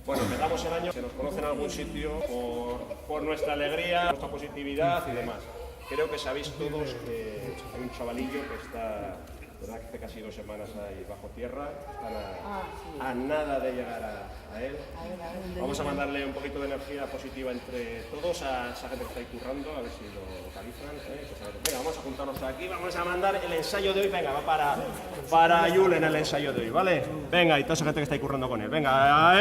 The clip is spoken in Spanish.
Bueno, empezamos el año, se nos conoce en algún sitio por nuestra alegría, nuestra positividad y demás. Creo que sabéis todos que hay un chavalillo que está, verdad que hace casi 2 semanas ahí bajo tierra, están a nada de llegar a él. Vamos a mandarle un poquito de energía positiva entre todos a esa gente que está ahí currando, a ver si lo localizan. Venga, vamos a juntarnos aquí, vamos a mandar el ensayo de hoy, venga, va para Julen el ensayo de hoy, ¿vale? Venga, y toda esa gente que está ahí currando con él, venga,